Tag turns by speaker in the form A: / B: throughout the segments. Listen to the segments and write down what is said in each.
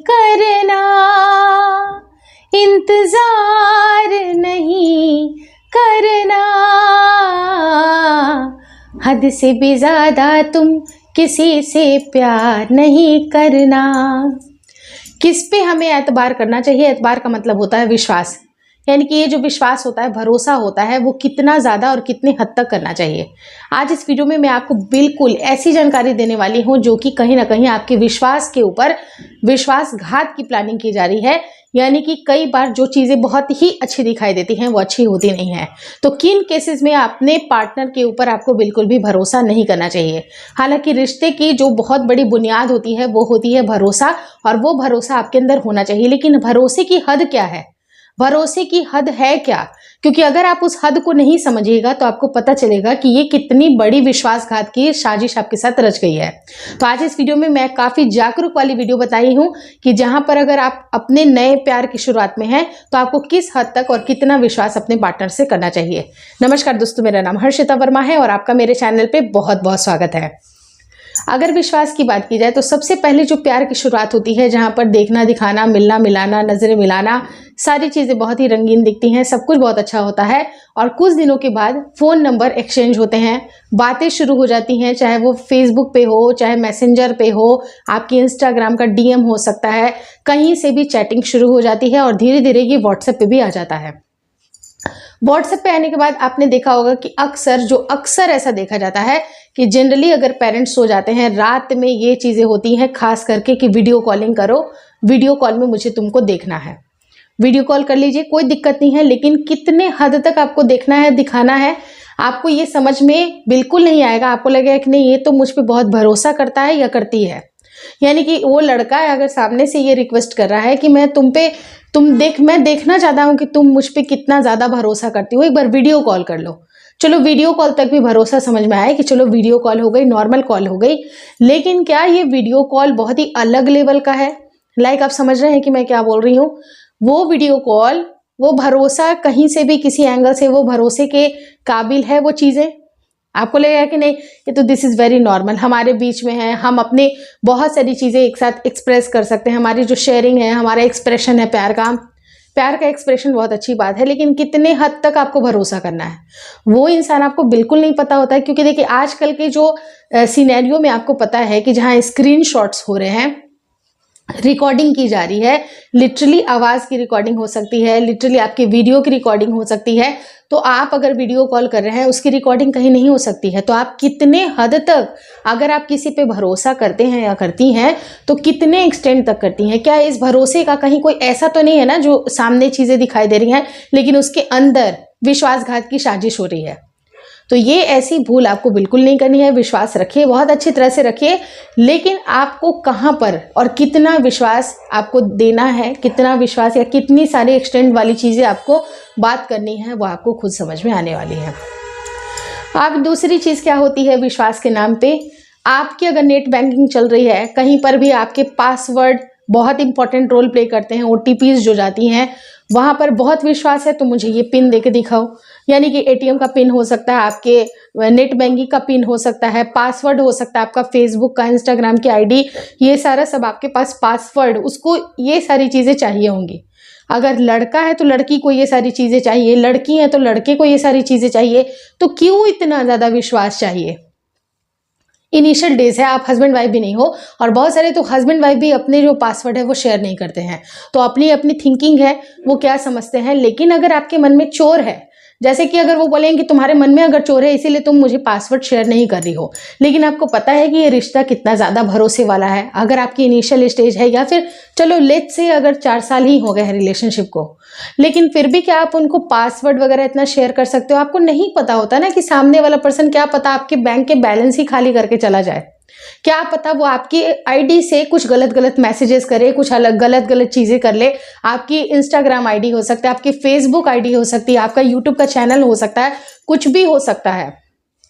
A: करना, इंतजार नहीं करना, हद से भी ज्यादा तुम किसी से प्यार नहीं करना। किस पे हमें एतबार करना चाहिए? एतबार का मतलब होता है विश्वास, यानी कि ये जो विश्वास होता है, भरोसा होता है, वो कितना ज़्यादा और कितने हद तक करना चाहिए। आज इस वीडियो में मैं आपको बिल्कुल ऐसी जानकारी देने वाली हूँ जो कि कहीं ना कहीं आपके विश्वास के ऊपर विश्वासघात की प्लानिंग की जा रही है। यानी कि कई बार जो चीज़ें बहुत ही अच्छी दिखाई देती हैं वो अच्छी होती नहीं है। तो किन केसेस में अपने पार्टनर के ऊपर आपको बिल्कुल भी भरोसा नहीं करना चाहिए। हालांकि रिश्ते की जो बहुत बड़ी बुनियाद होती है वो होती है भरोसा, और वो भरोसा आपके अंदर होना चाहिए। लेकिन भरोसे की हद क्या है? भरोसे की हद है क्या? क्योंकि अगर आप उस हद को नहीं समझिएगा तो आपको पता चलेगा कि ये कितनी बड़ी विश्वासघात की साजिश आपके साथ रच गई है। तो आज इस वीडियो में मैं काफी जागरूक वाली वीडियो बताई हूं कि जहां पर अगर आप अपने नए प्यार की शुरुआत में हैं तो आपको किस हद तक और कितना विश्वास अपने पार्टनर से करना चाहिए। नमस्कार दोस्तों, मेरा नाम हर्षिता वर्मा है और आपका मेरे चैनल पे बहुत बहुत स्वागत है। अगर विश्वास की बात की जाए तो सबसे पहले जो प्यार की शुरुआत होती है, जहां पर देखना दिखाना, मिलना मिलाना, नजरें मिलाना, सारी चीजें बहुत ही रंगीन दिखती हैं, सब कुछ बहुत अच्छा होता है। और कुछ दिनों के बाद फोन नंबर एक्सचेंज होते हैं, बातें शुरू हो जाती हैं, चाहे वो फेसबुक पे हो, चाहे मैसेंजर पे हो, आपकी इंस्टाग्राम का डीएम हो सकता है, कहीं से भी चैटिंग शुरू हो जाती है और धीरे धीरे ये व्हाट्सएप पे भी आ जाता है। व्हाट्सएप पे आने के बाद आपने देखा होगा कि अक्सर ऐसा देखा जाता है कि जनरली अगर पेरेंट्स सो जाते हैं रात में, ये चीजें होती हैं, खास करके कि वीडियो कॉलिंग करो, वीडियो कॉल में मुझे तुमको देखना है। वीडियो कॉल कर लीजिए, कोई दिक्कत नहीं है, लेकिन कितने हद तक आपको देखना है, दिखाना है, आपको ये समझ में बिल्कुल नहीं आएगा। आपको लगेगा कि नहीं, ये तो मुझ पे बहुत भरोसा करता है या करती है। यानी कि वो लड़का है अगर सामने से ये रिक्वेस्ट कर रहा है कि मैं मैं देखना चाहता हूं कि तुम मुझ पे कितना ज्यादा भरोसा करती हो, एक बार वीडियो कॉल कर लो। चलो वीडियो कॉल तक भी भरोसा समझ में आया कि चलो वीडियो कॉल हो गई, नॉर्मल कॉल हो गई, लेकिन क्या ये वीडियो कॉल बहुत ही अलग लेवल का है? लाइक आप समझ रहे हैं कि मैं क्या बोल रही हूँ? वो वीडियो कॉल, वो भरोसा, कहीं से भी किसी एंगल से वो भरोसे के काबिल है वो चीजें? आपको लगेगा कि नहीं, ये तो दिस इज वेरी नॉर्मल, हमारे बीच में है, हम अपने बहुत सारी चीजें एक साथ एक्सप्रेस कर सकते हैं, हमारी जो शेयरिंग है, हमारा एक्सप्रेशन है प्यार का एक्सप्रेशन बहुत अच्छी बात है, लेकिन कितने हद तक आपको भरोसा करना है वो इंसान आपको बिल्कुल नहीं पता होता है। क्योंकि देखिए आजकल के जो सिनेरियो में आपको पता है कि जहां स्क्रीनशॉट्स हो रहे हैं, रिकॉर्डिंग की जा रही है, लिटरली आवाज की रिकॉर्डिंग हो सकती है, लिटरली आपके वीडियो की रिकॉर्डिंग हो सकती है। तो आप अगर वीडियो कॉल कर रहे हैं, उसकी रिकॉर्डिंग कहीं नहीं हो सकती है। तो आप कितने हद तक, अगर आप किसी पे भरोसा करते हैं या करती हैं, तो कितने एक्सटेंड तक करती हैं? क्या इस भरोसे का कहीं कोई ऐसा तो नहीं है ना जो सामने चीजें दिखाई दे रही हैं लेकिन उसके अंदर विश्वासघात की साजिश हो रही है? तो ये ऐसी भूल आपको बिल्कुल नहीं करनी है। विश्वास रखिए, बहुत अच्छी तरह से रखिए, लेकिन आपको कहाँ पर और कितना विश्वास आपको देना है, कितना विश्वास या कितनी सारी एक्सटेंड वाली चीजें आपको बात करनी है, वो आपको खुद समझ में आने वाली है। अब दूसरी चीज क्या होती है विश्वास के नाम पे? आपकी अगर नेट बैंकिंग चल रही है, कहीं पर भी आपके पासवर्ड बहुत इंपॉर्टेंट रोल प्ले करते हैं, ओटीपीज जो जाती हैं, वहां पर बहुत विश्वास है तो मुझे ये पिन देके दिखाओ। यानी कि एटीएम का पिन हो सकता है, आपके नेट बैंकिंग का पिन हो सकता है, पासवर्ड हो सकता है आपका फेसबुक का, इंस्टाग्राम की आईडी, ये सारा सब आपके पास पासवर्ड, उसको ये सारी चीजें चाहिए होंगी। अगर लड़का है तो लड़की को ये सारी चीजें चाहिए, लड़की है तो लड़के को ये सारी चीजें चाहिए। तो क्यों इतना ज्यादा विश्वास चाहिए? इनिशियल डेज है, आप हस्बैंड वाइफ भी नहीं हो, और बहुत सारे तो हस्बैंड वाइफ भी अपने जो पासवर्ड है वो शेयर नहीं करते हैं। तो अपनी अपनी थिंकिंग है, वो क्या समझते हैं। लेकिन अगर आपके मन में चोर है, जैसे कि अगर वो बोलेंगे कि तुम्हारे मन में अगर चोर है इसीलिए तुम मुझे पासवर्ड शेयर नहीं कर रही हो, लेकिन आपको पता है कि ये रिश्ता कितना ज्यादा भरोसे वाला है, अगर आपकी इनिशियल स्टेज है, या फिर चलो लेट्स से अगर 4 साल ही हो गए हैं रिलेशनशिप को, लेकिन फिर भी क्या आप उनको पासवर्ड वगैरह इतना शेयर कर सकते हो? आपको नहीं पता होता ना कि सामने वाला पर्सन, क्या पता आपके बैंक के बैलेंस ही खाली करके चला जाए, क्या पता वो आपकी आईडी से कुछ गलत मैसेजेस करे, कुछ अलग गलत चीजें कर ले। आपकी इंस्टाग्राम आईडी हो सकता है, आपकी फेसबुक आईडी हो सकती है, आपका यूट्यूब का चैनल हो सकता है, कुछ भी हो सकता है।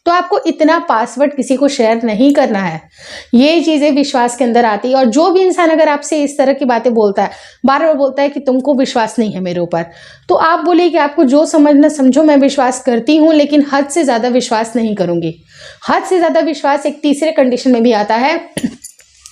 A: तो आपको इतना पासवर्ड किसी को शेयर नहीं करना है। ये चीजें विश्वास के अंदर आती है। और जो भी इंसान अगर आपसे इस तरह की बातें बोलता है, बार बार बोलता है कि तुमको विश्वास नहीं है मेरे ऊपर, तो आप बोलिए कि आपको जो समझना समझो, मैं विश्वास करती हूं लेकिन हद से ज्यादा विश्वास नहीं करूंगी। हद से ज्यादा विश्वास एक तीसरे कंडीशन में भी आता है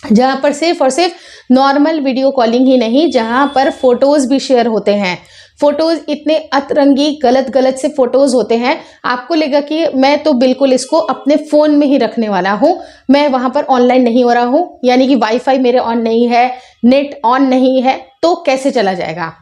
A: जहाँ पर सिर्फ और सिर्फ नॉर्मल वीडियो कॉलिंग ही नहीं, जहाँ पर फोटोज भी शेयर होते हैं। फोटोज इतने अतरंगी गलत गलत से फोटोज होते हैं, आपको लगेगा कि मैं तो बिल्कुल इसको अपने फ़ोन में ही रखने वाला हूँ, मैं वहाँ पर ऑनलाइन नहीं हो रहा हूँ, यानी कि वाईफाई मेरे ऑन नहीं है, नेट ऑन नहीं है, तो कैसे चला जाएगा।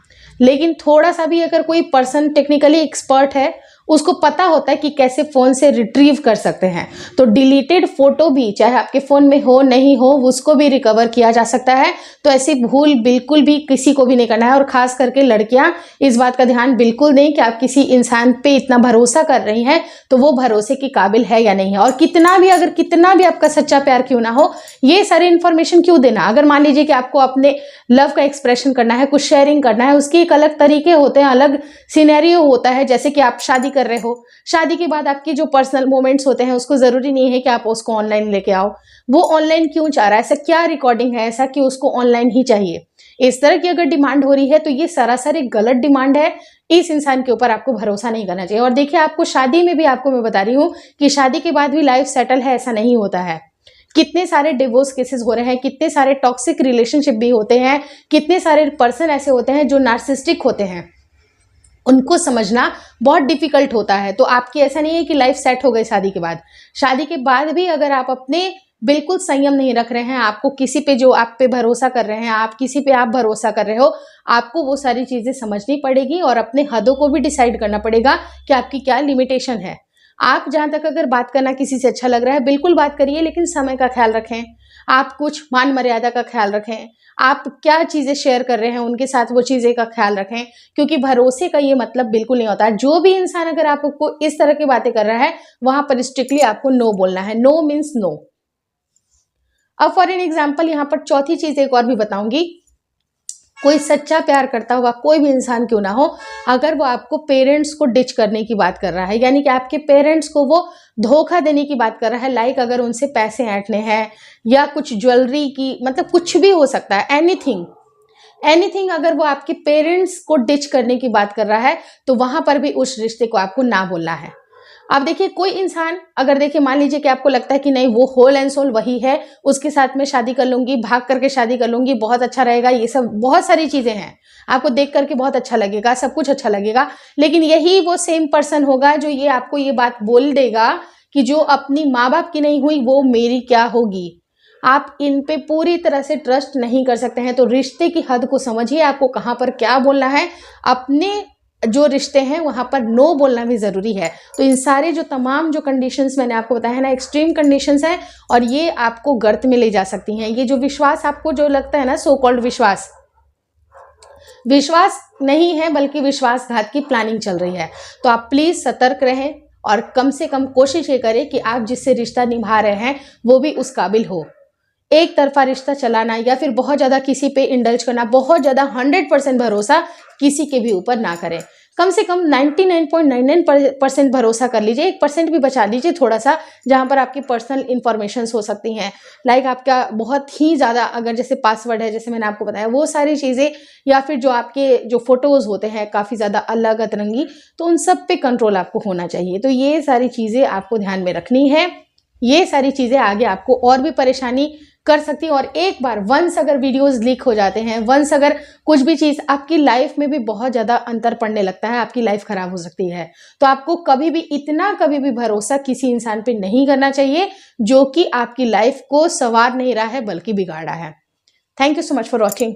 A: लेकिन थोड़ा सा भी अगर कोई पर्सन टेक्निकली एक्सपर्ट है, उसको पता होता है कि कैसे फ़ोन से रिट्रीव कर सकते हैं, तो डिलीटेड फोटो भी चाहे आपके फ़ोन में हो नहीं हो, उसको भी रिकवर किया जा सकता है। तो ऐसी भूल बिल्कुल भी किसी को भी नहीं करना है, और ख़ास करके लड़कियां इस बात का ध्यान बिल्कुल नहीं कि आप किसी इंसान पे इतना भरोसा कर रही हैं तो वो भरोसे के काबिल है या नहीं है। और कितना भी आपका सच्चा प्यार क्यों ना हो, ये सारी इन्फॉर्मेशन क्यों देना। अगर मान लीजिए कि आपको अपने लव का एक्सप्रेशन करना है, कुछ शेयरिंग करना है, उसके एक अलग तरीके होते हैं, अलग सिनेरियो होता है। जैसे कि आप शादी कर रहे हो, शादी के बाद आपकी जो पर्सनल मोमेंट्स होते हैं, उसको जरूरी नहीं है कि आप उसको ऑनलाइन लेके आओ। वो ऑनलाइन क्यों चाह रहा है, ऐसा क्या रिकॉर्डिंग है ऐसा कि उसको ऑनलाइन ही चाहिए। इस तरह की अगर डिमांड हो रही है तो ये सरासर एक गलत डिमांड है। इस इंसान के ऊपर आपको भरोसा नहीं करना चाहिए। और देखिए, आपको शादी में भी, आपको मैं बता रही हूँ कि शादी के बाद भी लाइफ सेटल है, ऐसा नहीं होता है। कितने सारे डिवोर्स केसेस हो रहे हैं, कितने सारे टॉक्सिक रिलेशनशिप भी होते हैं, कितने सारे पर्सन ऐसे होते हैं जो नार्सिस्टिक होते हैं, उनको समझना बहुत डिफिकल्ट होता है। तो आपकी ऐसा नहीं है कि लाइफ सेट हो गई शादी के बाद। शादी के बाद भी अगर आप अपने बिल्कुल संयम नहीं रख रहे हैं, आपको किसी पे, जो आप पे भरोसा कर रहे हैं, आप किसी पे आप भरोसा कर रहे हो, आपको वो सारी चीजें समझनी पड़ेगी और अपने हदों को भी डिसाइड करना पड़ेगा कि आपकी क्या लिमिटेशन है। आप जहां तक अगर बात करना किसी से अच्छा लग रहा है, बिल्कुल बात करिए, लेकिन समय का ख्याल रखें, आप कुछ मान मर्यादा का ख्याल रखें, आप क्या चीजें शेयर कर रहे हैं उनके साथ वो चीजें का ख्याल रखें। क्योंकि भरोसे का ये मतलब बिल्कुल नहीं होता है। जो भी इंसान अगर आपको इस तरह की बातें कर रहा है, वहां पर स्ट्रिक्टली आपको नो बोलना है। No means no. अब फॉर एन एग्जाम्पल यहाँ पर चौथी चीज एक और भी बताऊंगी। कोई सच्चा प्यार करता हुआ कोई भी इंसान क्यों ना हो, अगर वो आपको पेरेंट्स को डिच करने की बात कर रहा है, यानी कि आपके पेरेंट्स को वो धोखा देने की बात कर रहा है, लाइक अगर उनसे पैसे ऐंठने हैं या कुछ ज्वेलरी की, मतलब कुछ भी हो सकता है, एनीथिंग अगर वो आपके पेरेंट्स को डिच करने की बात कर रहा है, तो वहां पर भी उस रिश्ते को आपको ना बोलना है। अब देखिए, कोई इंसान अगर, देखिए मान लीजिए कि आपको लगता है कि नहीं वो होल एंड सोल वही है, उसके साथ में शादी कर लूंगी, भाग करके शादी कर लूंगी, बहुत अच्छा रहेगा, ये सब बहुत सारी चीजें हैं, आपको देख करके बहुत अच्छा लगेगा, सब कुछ अच्छा लगेगा, लेकिन यही वो सेम पर्सन होगा जो ये आपको ये बात बोल देगा कि जो अपनी माँ बाप की नहीं हुई वो मेरी क्या होगी। आप इन पे पूरी तरह से ट्रस्ट नहीं कर सकते हैं। तो रिश्ते की हद को समझिए, आपको कहाँ पर क्या बोलना है। अपने जो रिश्ते हैं वहां पर नो बोलना भी जरूरी है। तो इन सारे जो तमाम जो कंडीशंस मैंने आपको बताया है ना, एक्सट्रीम कंडीशंस हैं, और ये आपको गर्त में ले जा सकती हैं। ये जो विश्वास आपको जो लगता है ना, सो कॉल्ड विश्वास नहीं है, बल्कि विश्वासघात की प्लानिंग चल रही है। तो आप प्लीज सतर्क रहें और कम से कम कोशिश ये करें कि आप जिससे रिश्ता निभा रहे हैं वो भी उस काबिल हो। एक तरफा रिश्ता चलाना या फिर बहुत ज्यादा किसी पे इंडल्ज करना, बहुत ज्यादा 100% भरोसा किसी के भी ऊपर ना करें। कम से कम 99.99% भरोसा कर लीजिए, 1% भी बचा लीजिए थोड़ा सा, जहां पर आपकी पर्सनल इंफॉर्मेशन हो सकती हैं, लाइक आपका बहुत ही ज्यादा, अगर जैसे पासवर्ड है, जैसे मैंने आपको बताया, वो सारी चीजें, या फिर जो आपके जो फोटोज होते हैं काफी ज्यादा अलग अतरंगी, तो उन सब पे कंट्रोल आपको होना चाहिए। तो ये सारी चीजें आपको ध्यान में रखनी है। ये सारी चीजें आगे आपको और भी परेशानी कर सकती है। और एक बार वंस अगर वीडियोस लीक हो जाते हैं, वंस अगर कुछ भी चीज, आपकी लाइफ में भी बहुत ज्यादा अंतर पड़ने लगता है, आपकी लाइफ खराब हो सकती है। तो आपको कभी भी भरोसा किसी इंसान पे नहीं करना चाहिए जो कि आपकी लाइफ को संवार नहीं रहा है बल्कि बिगाड़ रहा है। Thank you so much for watching.